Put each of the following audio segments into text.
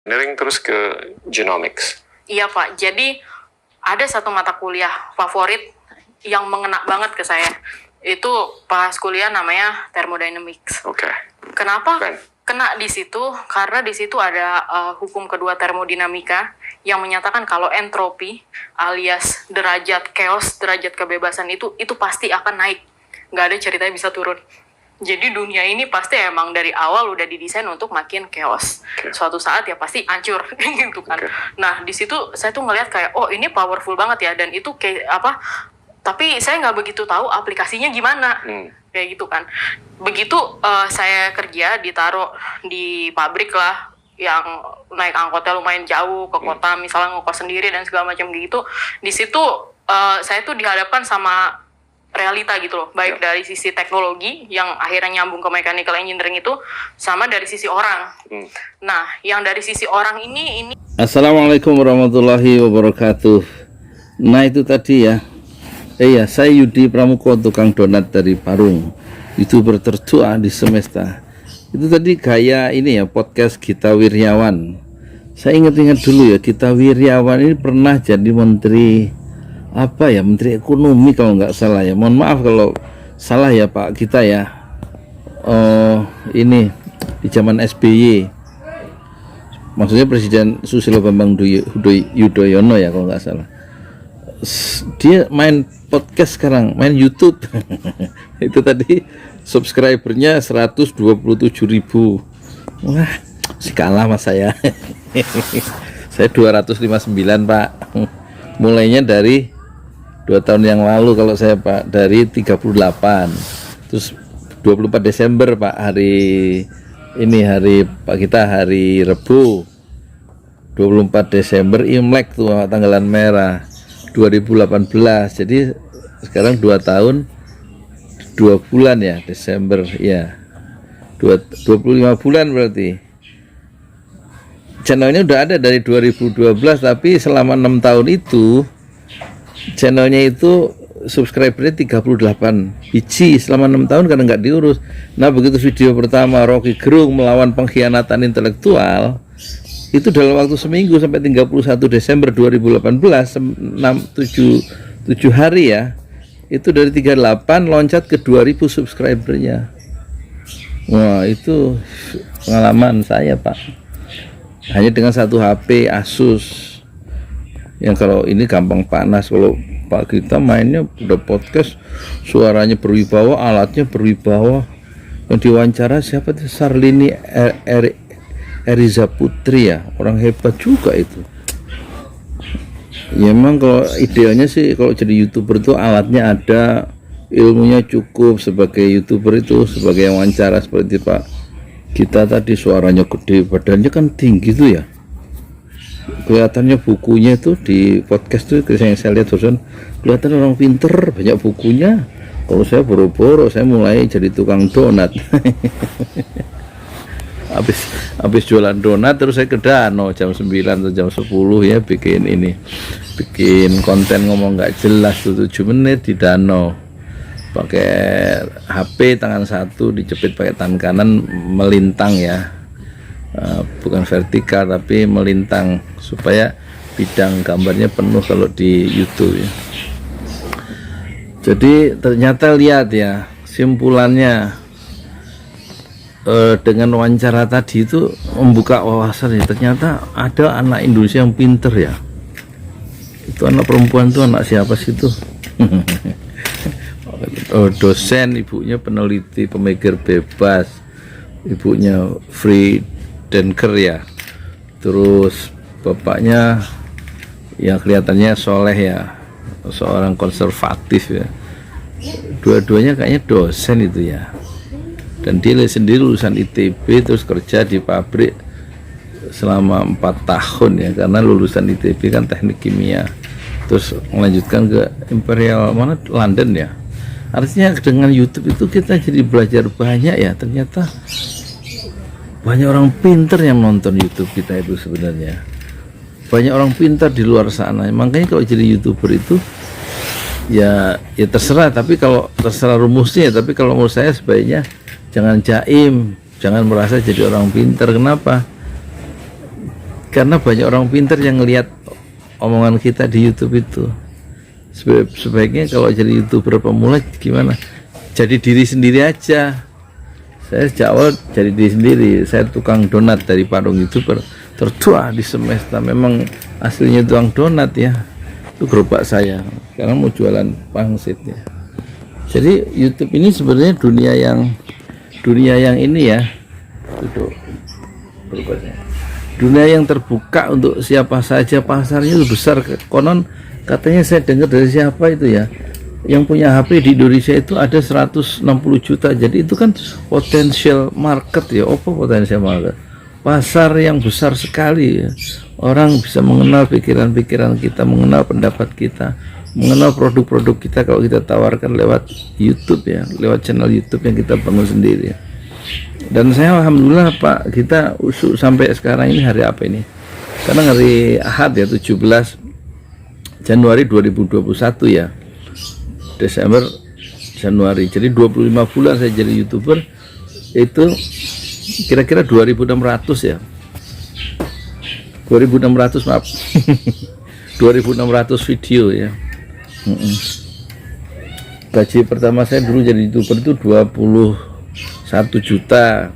engineering terus ke genomics. Iya Pak, jadi ada satu mata kuliah favorit yang mengena banget ke saya. Itu pas kuliah namanya thermodynamics. Oke. Kenapa Keren. kena di situ? Karena di situ ada hukum kedua termodinamika yang menyatakan kalau entropi alias derajat chaos, derajat kebebasan itu pasti akan naik. Nggak ada ceritanya bisa turun. Jadi dunia ini pasti emang dari awal udah didesain untuk makin chaos. Oke. Suatu saat ya pasti hancur gitu kan. Oke. Nah, di situ saya tuh ngelihat kayak oh ini powerful banget ya, dan itu kayak apa? Tapi saya nggak begitu tahu aplikasinya gimana. Kayak gitu kan. Begitu saya kerja ditaruh di pabrik lah yang naik angkotnya lumayan jauh ke kota, misalnya ngekos sendiri dan segala macam gitu. Di situ saya tuh dihadapkan sama realita gitu loh, baik dari sisi teknologi yang akhirnya nyambung ke mechanical engineering itu, sama dari sisi orang. Nah, yang dari sisi orang ini Assalamualaikum warahmatullahi wabarakatuh. Nah itu tadi ya. Iya, saya Yudi Pramuko, tukang donat dari Parung, YouTuber tertua di semesta. Itu tadi gaya ini ya, podcast Gita Wirjawan. Saya ingat-ingat dulu ya, Gita Wirjawan ini pernah jadi menteri apa ya, menteri ekonomi kalau nggak salah ya. Mohon maaf kalau salah ya Pak Gita ya. Ini di zaman SBY, maksudnya Presiden Susilo Bambang Yudhoyono ya kalau nggak salah. Dia main podcast sekarang, main YouTube. Itu tadi subscribernya 127.000. Wah, si kalah mas saya. Saya 259 Pak. Mulainya dari 2 tahun yang lalu kalau saya Pak, dari 38. Terus 24 Desember Pak, hari ini hari Pak kita hari Rebu, 24 Desember Imlek tuh tanggalan merah 2018. Jadi sekarang 2 tahun 2 bulan ya, Desember ya, 25 bulan berarti. Channelnya udah ada dari 2012, tapi selama 6 tahun itu channelnya itu subscribernya 38 biji selama 6 tahun karena nggak diurus. Nah begitu video pertama Rocky Gerung melawan pengkhianatan intelektual, itu dalam waktu seminggu sampai 31 Desember 2018, 7 hari ya, itu dari 38 loncat ke 2000 subscribernya. Wah itu pengalaman saya Pak, hanya dengan satu HP Asus yang kalau ini gampang panas. Kalau Pak kita mainnya udah podcast, suaranya berwibawa, alatnya berwibawa. Yang diwawancara siapa tuh? Sarlini Eriza Putri ya, orang hebat juga itu. Ya emang kalau idealnya sih kalau jadi YouTuber itu alatnya ada, ilmunya cukup. Sebagai YouTuber itu, sebagai yang wawancara seperti Pak kita tadi, suaranya gede, badannya kan tinggi tuh ya. Kelihatannya bukunya itu di podcast tuh yang saya lihat terusan, kelihatan orang pinter, banyak bukunya. Kalau saya boro-boro, saya mulai jadi tukang donat. habis jualan donat terus saya ke Danau jam 9 atau jam 10 ya, bikin konten ngomong nggak jelas tuh 7 menit di Danau, pakai HP tangan satu, dijepit pakai tangan kanan, melintang ya, bukan vertikal tapi melintang supaya bidang gambarnya penuh kalau di YouTube ya. Jadi ternyata lihat ya simpulannya, dengan wawancara tadi itu membuka wawasan ya. Ternyata ada anak Indonesia yang pinter ya. Itu anak perempuan tuh anak siapa sih itu? Dosen, ibunya peneliti pemikir bebas, ibunya Free Denker ya. Terus bapaknya yang kelihatannya soleh ya, seorang konservatif ya. Dua-duanya kayaknya dosen itu ya. Dan dia sendiri lulusan ITB, terus kerja di pabrik selama 4 tahun ya, karena lulusan ITB kan teknik kimia, terus melanjutkan ke Imperial mana London ya. Artinya dengan YouTube itu kita jadi belajar banyak ya. Ternyata banyak orang pinter yang nonton YouTube kita itu sebenarnya. Banyak orang pintar di luar sana. Makanya kalau jadi YouTuber itu ya terserah, tapi kalau terserah rumusnya, tapi kalau menurut saya sebaiknya jangan jaim, jangan merasa jadi orang pintar. Kenapa? karena banyak orang pintar yang ngelihat omongan kita di YouTube itu. Sebaiknya kalau jadi YouTuber pemula gimana? Jadi diri sendiri aja. Saya sejak awal jadi diri sendiri. Saya tukang donat dari Parung YouTuber tertua di semesta. Memang aslinya tukang donat ya. Itu gerobak saya. Sekarang mau jualan pangsit ya. Jadi YouTube ini sebenarnya dunia yang ini ya. Duduk. Dunia yang terbuka untuk siapa saja, pasarnya itu besar. Konon katanya saya dengar dari siapa itu ya, yang punya HP di Indonesia itu ada 160 juta. Jadi itu kan potensial market ya. Apa potensial market? Pasar yang besar sekali ya. Orang bisa mengenal pikiran-pikiran kita, mengenal pendapat kita, mengenal produk-produk kita kalau kita tawarkan lewat YouTube ya, lewat channel YouTube yang kita bangun sendiri ya. Dan saya alhamdulillah Pak, kita usuk sampai sekarang ini hari apa ini? Sekarang hari Ahad ya, 17 Januari 2021 ya. Desember Januari. Jadi 25 bulan saya jadi YouTuber. Itu kira-kira 2.600 ya. 2.600 maaf. 2.600 video ya. Gaji pertama saya dulu jadi YouTuber itu 21 juta.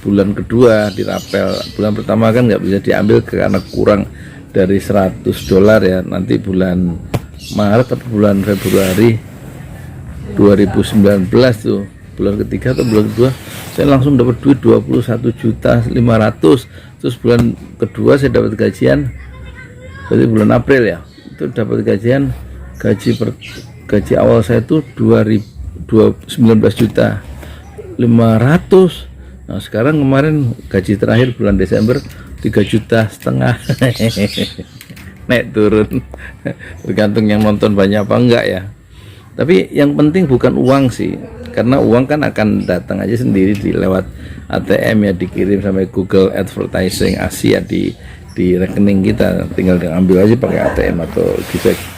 Bulan kedua dirapel, bulan pertama kan nggak bisa diambil karena kurang dari $100 ya. Nanti bulan Maret atau bulan Februari 2019 tuh, bulan ketiga atau bulan kedua saya langsung dapat duit 21.500.000. Terus bulan kedua saya dapat gajian, berarti bulan April ya, itu dapat gajian, gaji awal saya itu 19.500.000. Nah sekarang kemarin gaji terakhir bulan Desember 3,5 juta. Naik turun tergantung yang nonton banyak apa enggak ya. Tapi yang penting bukan uang sih, karena uang kan akan datang aja sendiri di lewat ATM ya, dikirim sampai Google Advertising Asia di rekening kita, tinggal diambil aja pakai ATM atau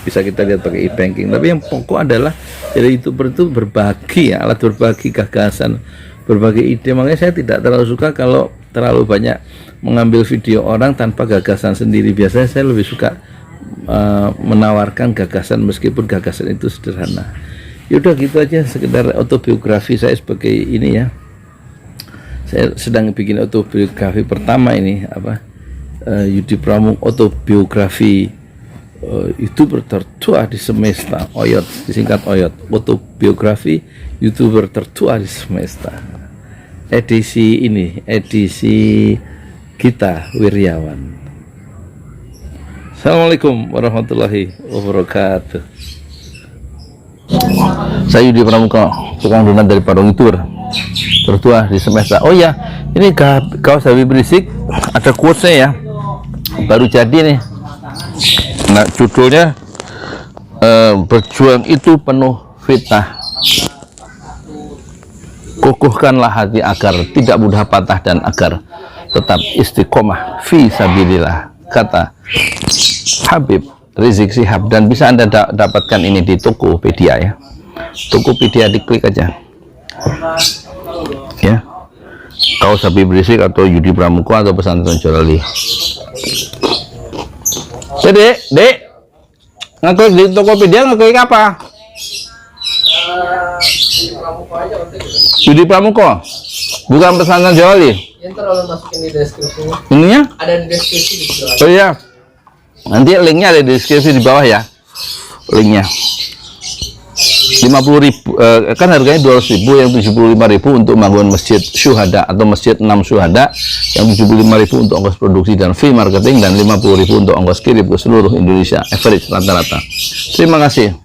bisa kita lihat pakai e-banking. Tapi yang pokok adalah jadi YouTuber itu berbagi ya, alat berbagi gagasan, berbagi ide. Makanya saya tidak terlalu suka kalau terlalu banyak mengambil video orang tanpa gagasan sendiri. Biasanya saya lebih suka menawarkan gagasan meskipun gagasan itu sederhana. Yaudah gitu aja, sekedar autobiografi saya sebagai ini ya. Saya sedang bikin autobiografi pertama ini apa, Yudi Pramuk, autobiografi YouTuber tertua di semesta, Oyot, disingkat Oyot, autobiografi YouTuber tertua di semesta. Edisi ini, edisi Gita Wirjawan. Assalamualaikum warahmatullahi wabarakatuh. Saya Yudi Pramuka, tukang donat dari Parung YouTuber tertua di semesta. Oh ya, ini kaos Habib Rizik ada quotes-nya ya, baru jadi nih. Nah judulnya berjuang itu penuh fitnah, kokohkanlah hati agar tidak mudah patah dan agar tetap istiqomah fi sabilillah, kata Habib Rizik Syihab. Dan bisa Anda dapatkan ini di Tokopedia ya. Tokopedia, diklik aja ya, kaos Habib Rizik atau Yudi Pramuka atau Pesantren Jolali. Dek, ngeklik di Tokopedia, ngeklik apa? Yudi Pramuka, bukan Pesantren Jolali. Ntar kalau masukin di deskripsinya. Ininya? Ada di deskripsi di bawah. Oh iya. Nanti linknya ada di deskripsi di bawah ya. Linknya. 50.000 kan harganya 200.000, yang 75.000 untuk membangun masjid syuhada atau masjid 6 syuhada, yang 75.000 untuk ongkos produksi dan fee marketing, dan 50.000 untuk ongkos kirim ke seluruh Indonesia, average rata-rata. Terima kasih.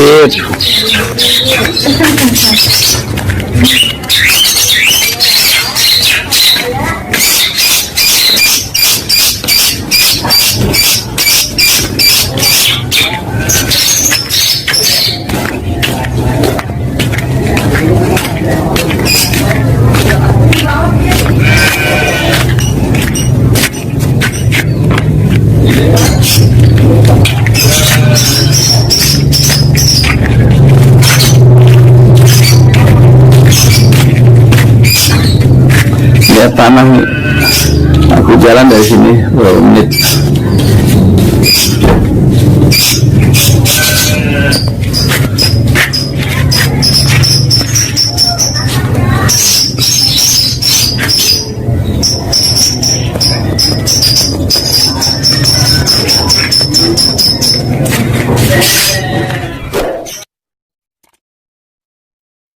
Sip. Lihat tanah nih. Aku jalan dari sini 2 menit.